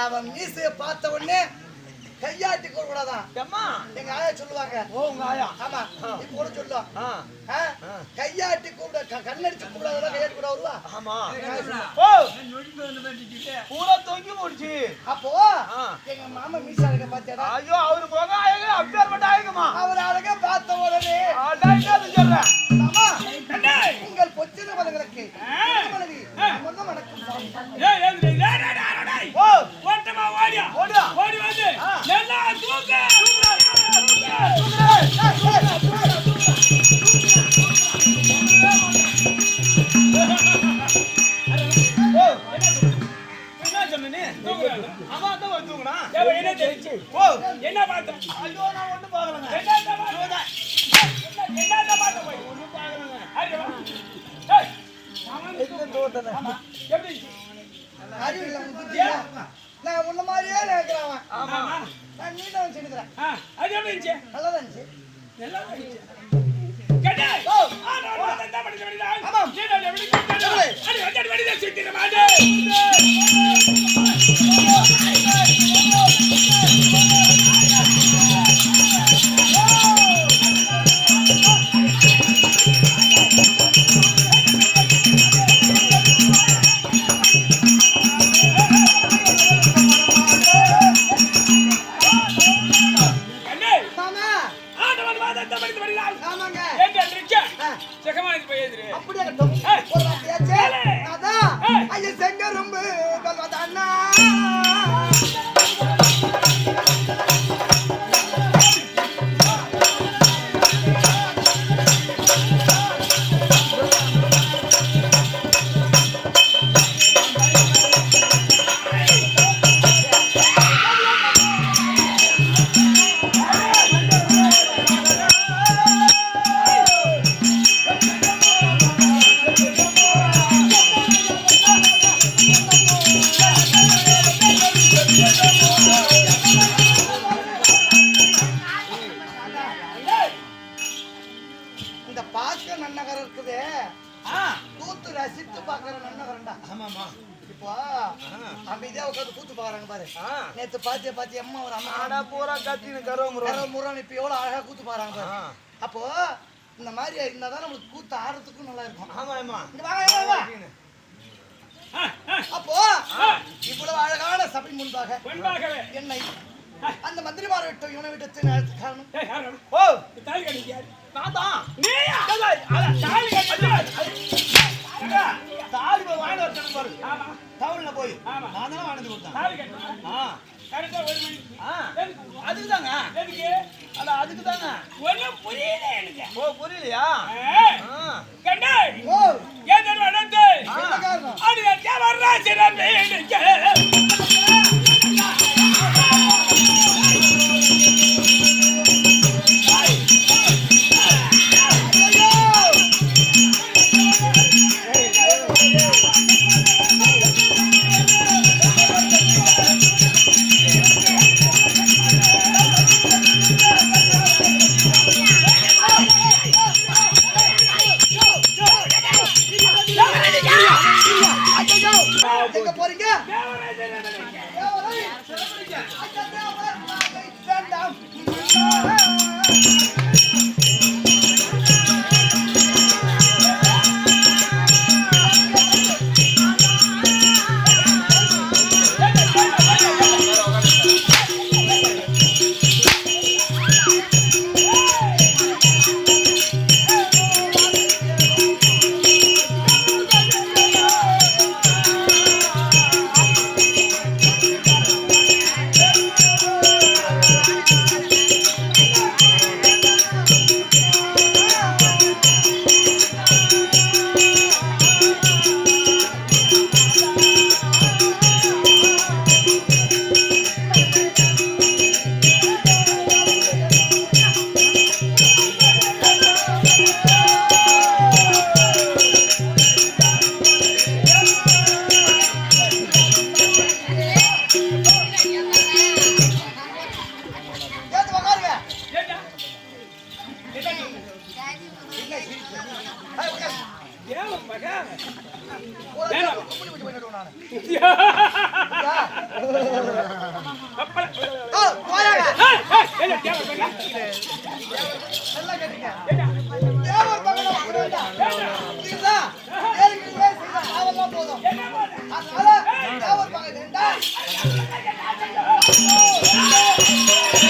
அவன் மீசைய பார்த்த உடனே கையாட்டி கூடாதான் எங்க ஆயா சொல்லுவாங்க. ஓ உங்க ஆயா? ஆமா, இப்ப கூட சொல்லுவான். கையாட்டி கூப்பிட கண்ணடிச்சு கூப்பிடாதான் கையாட்டி கூட வருவா. ஆமா, பூரா தொங்கி போடுச்சு. அப்போ எங்க மாமா மீசா இருக்க பாத்தியாடா? ஐயோ, அவரு போக ஆயங்க அப்பேற்பட்ட ஆயங்கம்மா. அவர் அழகா பார்த்த உடனே சொல்றேன், உங்கள் பொச்சின மலங்களுக்கு வணக்கம். ஓடி வந்து நல்லா தூக்கு. என்ன பார்த்த? ஐயோ, நான் ஒண்ணு பாக்கலங்க. நான் உன்ன மாதிரியே நினைக்கிறேன். நான் நீண்ட வச்சுக்கிறேன். அது எப்படி இருந்துச்சு? நல்லா இருந்துச்சு. இந்த பாக்க நன்னகரம் இருக்குது, கூத்து ரசித்து பாக்குற நன்னகரம்டா. ஆமாமா, இப்போ அமைதியா உட்காந்து கூத்து பாக்குறாங்க பாரு. நேத்து பாத்தியா அம்மா ஒரு அம்மா பூரா கத்தின்னு கரமுறான். இப்ப எவ்வளவு அழகா கூத்து பாக்குறாங்க பாரு. அப்போ இந்த மாதிரி இருந்தாதான் நம்மளுக்கு கூத்து ஆடுறதுக்கும் நல்லா இருக்கும். ஆமா, அப்போ இவ்வளவு அழகான சபை முன்பாக என்னை அந்த மந்திரிமாரை விட்டு இவனை விட்டு காரணம் போய் அதுக்குதாங்க அதுக்குதாங்க ஒன்னும் புரியல எனக்கு. ஓ, புரியலையா? எங்க போறீங்க? தேவர் மகன். ஒரு வேணாம். கும்பிடி வச்சு பண்ணிடுவோம் நானு. அப்பள. போயாங்க. என்ன தேவர் மகன்? நல்லா கேட்டீங்க. என்ன? தேவர் மகனா புரியல. புரியுதா? ஏற்கனவே செய்த பாவம்லாம் போதும். என்ன போது? அதனால தேவர் மகன் என்றா ஏய்